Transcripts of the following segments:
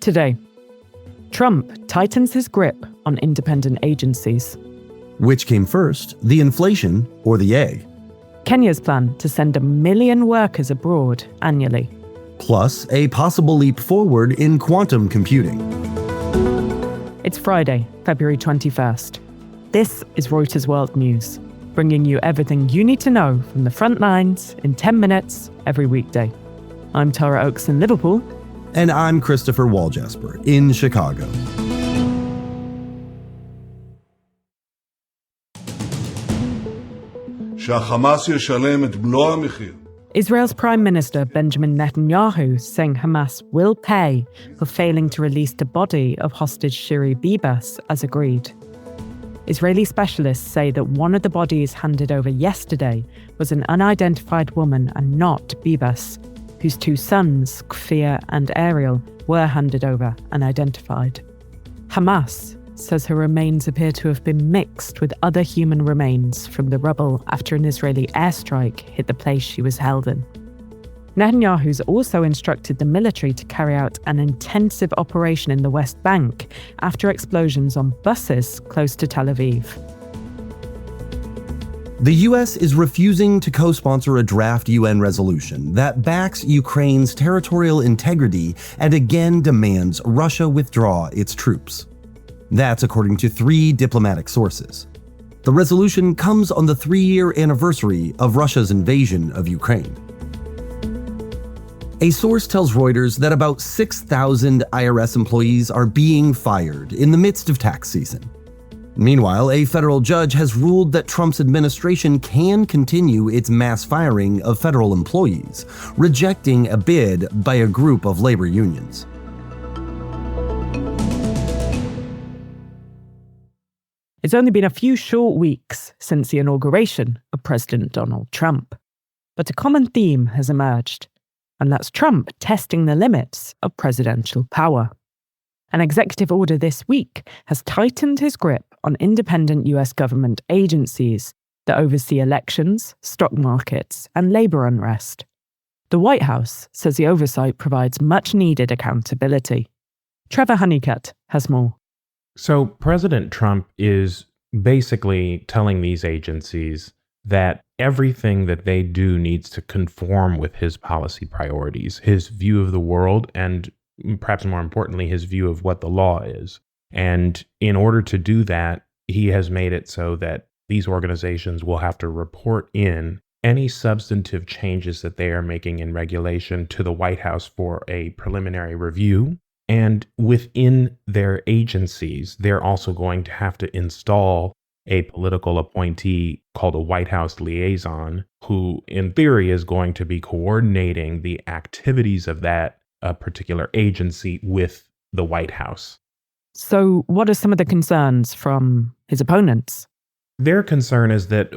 Today, Trump tightens his grip on independent agencies. Which came first, the inflation or the egg? Kenya's plan to send 1 million workers abroad annually. Plus, a possible leap forward in quantum computing. It's Friday, February 21st. This is Reuters World News, bringing you everything you need to know from the front lines in 10 minutes every weekday. I'm Tara Oakes in Liverpool. And I'm Christopher Walljasper in Chicago. Israel's Prime Minister Benjamin Netanyahu saying Hamas will pay for failing to release the body of hostage Shiri Bibas as agreed. Israeli specialists say that one of the bodies handed over yesterday was an unidentified woman and not Bibas, whose 2 sons, Kfir and Ariel, were handed over and identified. Hamas says her remains appear to have been mixed with other human remains from the rubble after an Israeli airstrike hit the place she was held in. Netanyahu's also instructed the military to carry out an intensive operation in the West Bank after explosions on buses close to Tel Aviv. The U.S. is refusing to co-sponsor a draft UN resolution that backs Ukraine's territorial integrity and again demands Russia withdraw its troops. That's according to 3 diplomatic sources. The resolution comes on the 3-year anniversary of Russia's invasion of Ukraine. A source tells Reuters that about 6,000 IRS employees are being fired in the midst of tax season. Meanwhile, a federal judge has ruled that Trump's administration can continue its mass firing of federal employees, rejecting a bid by a group of labor unions. It's only been a few short weeks since the inauguration of President Donald Trump. But a common theme has emerged, and that's Trump testing the limits of presidential power. An executive order this week has tightened his grip on independent US government agencies that oversee elections, stock markets, and labor unrest. The White House says the oversight provides much-needed accountability. Trevor Honeycutt has more. So President Trump is basically telling these agencies that everything that they do needs to conform with his policy priorities, his view of the world, and perhaps more importantly, his view of what the law is. And in order to do that, he has made it so that these organizations will have to report in any substantive changes that they are making in regulation to the White House for a preliminary review. And within their agencies, they're also going to have to install a political appointee called a White House liaison, who in theory is going to be coordinating the activities of that particular agency with the White House. So what are some of the concerns from his opponents? Their concern is that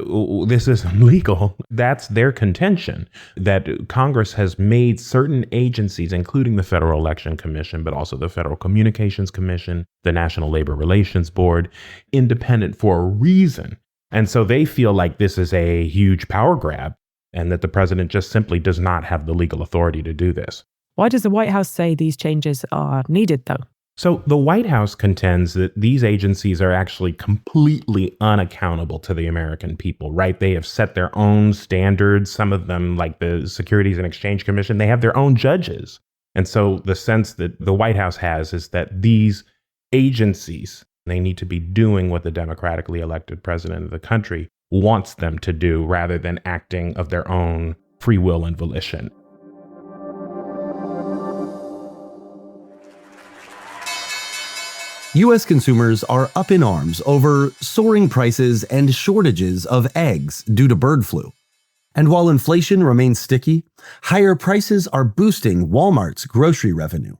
this is illegal. That's their contention, that Congress has made certain agencies, including the Federal Election Commission, but also the Federal Communications Commission, the National Labor Relations Board, independent for a reason. And so they feel like this is a huge power grab and that the president just simply does not have the legal authority to do this. Why does the White House say these changes are needed, though? So the White House contends that these agencies are actually completely unaccountable to the American people, right? They have set their own standards. Some of them, like the Securities and Exchange Commission, they have their own judges. And so the sense that the White House has is that these agencies, they need to be doing what the democratically elected president of the country wants them to do rather than acting of their own free will and volition. U.S. consumers are up in arms over soaring prices and shortages of eggs due to bird flu. And while inflation remains sticky, higher prices are boosting Walmart's grocery revenue.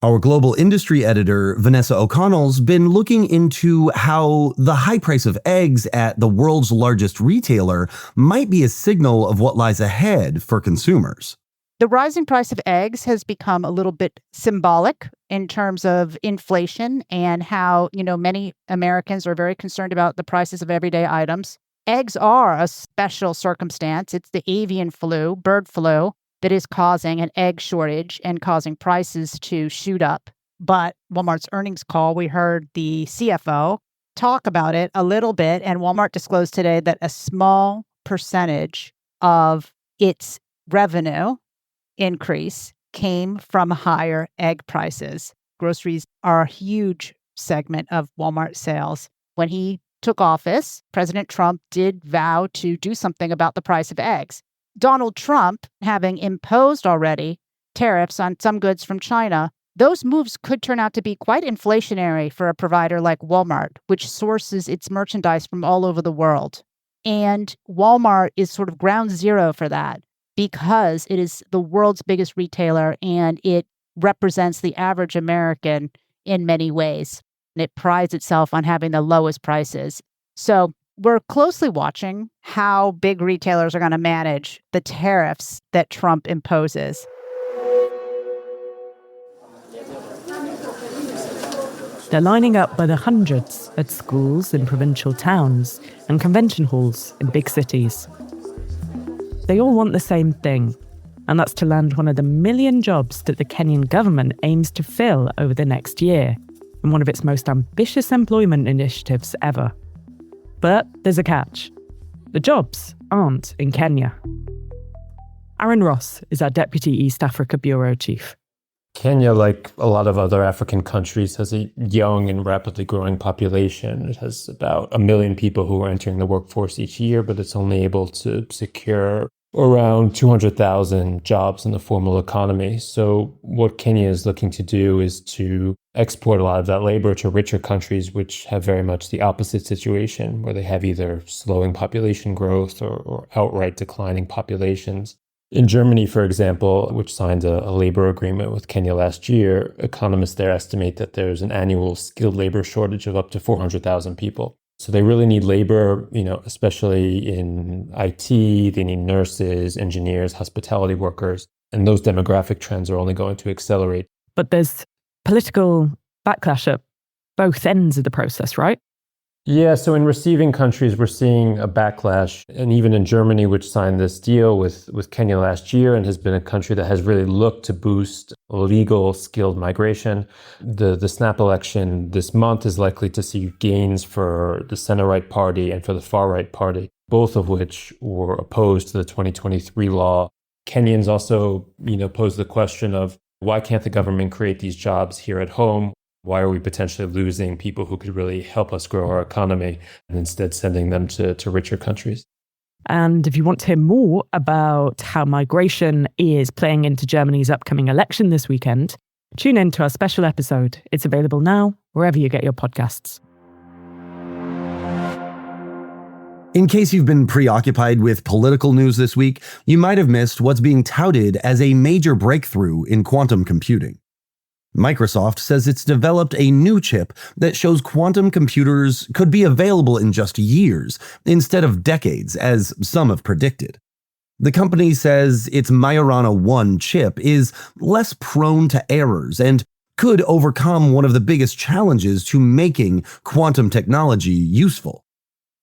Our global industry editor, Vanessa O'Connell's been looking into how the high price of eggs at the world's largest retailer might be a signal of what lies ahead for consumers. The rising price of eggs has become a little bit symbolic in terms of inflation and how, many Americans are very concerned about the prices of everyday items. Eggs are a special circumstance. It's the avian flu, bird flu, that is causing an egg shortage and causing prices to shoot up. But Walmart's earnings call, we heard the CFO talk about it a little bit, and Walmart disclosed today that a small percentage of its revenue increase came from higher egg prices. Groceries are a huge segment of Walmart sales. When he took office, President Trump did vow to do something about the price of eggs. Donald Trump, having imposed already tariffs on some goods from China, those moves could turn out to be quite inflationary for a provider like Walmart, which sources its merchandise from all over the world. And Walmart is sort of ground zero for that because it is the world's biggest retailer and it represents the average American in many ways. And it prides itself on having the lowest prices. So we're closely watching how big retailers are going to manage the tariffs that Trump imposes. They're lining up by the hundreds at schools in provincial towns and convention halls in big cities. They all want the same thing, and that's to land one of the 1 million jobs that the Kenyan government aims to fill over the next year, in one of its most ambitious employment initiatives ever. But there's a catch. The jobs aren't in Kenya. Aaron Ross is our Deputy East Africa Bureau Chief. Kenya, like a lot of other African countries, has a young and rapidly growing population. It has about 1 million people who are entering the workforce each year, but it's only able to secure around 200,000 jobs in the formal economy. So what Kenya is looking to do is to export a lot of that labor to richer countries, which have very much the opposite situation, where they have either slowing population growth or outright declining populations. In Germany, for example, which signed a labor agreement with Kenya last year, economists there estimate that there's an annual skilled labor shortage of up to 400,000 people. So they really need labor, especially in IT. They need nurses, engineers, hospitality workers, and those demographic trends are only going to accelerate. But there's political backlash at both ends of the process, right? Yeah, so in receiving countries, we're seeing a backlash. And even in Germany, which signed this deal with Kenya last year and has been a country that has really looked to boost legal skilled migration, the snap election this month is likely to see gains for the center-right party and for the far-right party, both of which were opposed to the 2023 law. Kenyans also, pose the question of why can't the government create these jobs here at home? Why are we potentially losing people who could really help us grow our economy and instead sending them to richer countries? And if you want to hear more about how migration is playing into Germany's upcoming election this weekend, tune in to our special episode. It's available now, wherever you get your podcasts. In case you've been preoccupied with political news this week, you might have missed what's being touted as a major breakthrough in quantum computing. Microsoft says it's developed a new chip that shows quantum computers could be available in just years instead of decades, as some have predicted. The company says its Majorana 1 chip is less prone to errors and could overcome one of the biggest challenges to making quantum technology useful.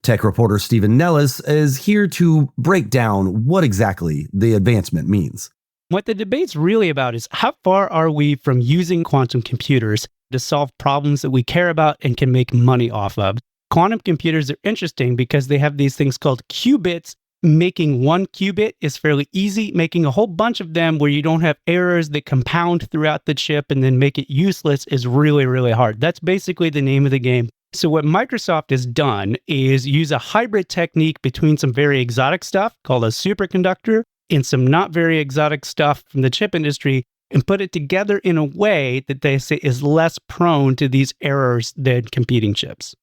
Tech reporter Stephen Nellis is here to break down what exactly the advancement means. What the debate's really about is how far are we from using quantum computers to solve problems that we care about and can make money off of. Quantum computers are interesting because they have these things called qubits. Making one qubit is fairly easy. Making a whole bunch of them where you don't have errors that compound throughout the chip and then make it useless is really, really hard. That's basically the name of the game. So what Microsoft has done is use a hybrid technique between some very exotic stuff called a superconductor and some not very exotic stuff from the chip industry and put it together in a way that they say is less prone to these errors than competing chips.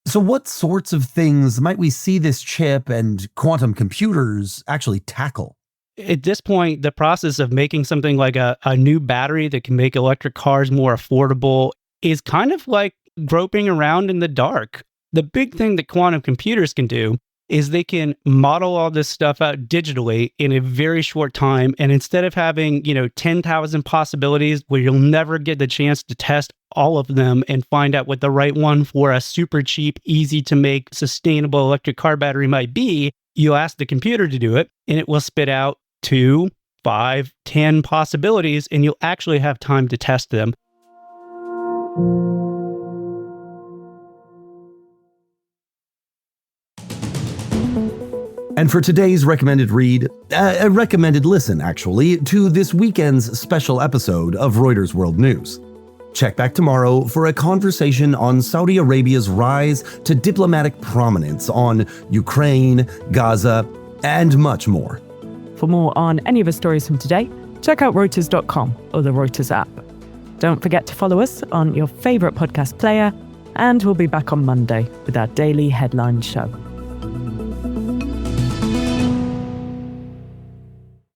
So what sorts of things might we see this chip and quantum computers actually tackle? At this point, the process of making something like a new battery that can make electric cars more affordable is kind of like groping around in the dark. The big thing that quantum computers can do is they can model all this stuff out digitally in a very short time. And instead of having, 10,000 possibilities where you'll never get the chance to test all of them and find out what the right one for a super cheap, easy to make, sustainable electric car battery might be, you'll ask the computer to do it and it will spit out 2, 5, 10 possibilities, and you'll actually have time to test them. And for today's recommended read, a recommended listen, actually, to this weekend's special episode of Reuters World News. Check back tomorrow for a conversation on Saudi Arabia's rise to diplomatic prominence on Ukraine, Gaza, and much more. For more on any of the stories from today, check out Reuters.com or the Reuters app. Don't forget to follow us on your favorite podcast player, and we'll be back on Monday with our daily headline show.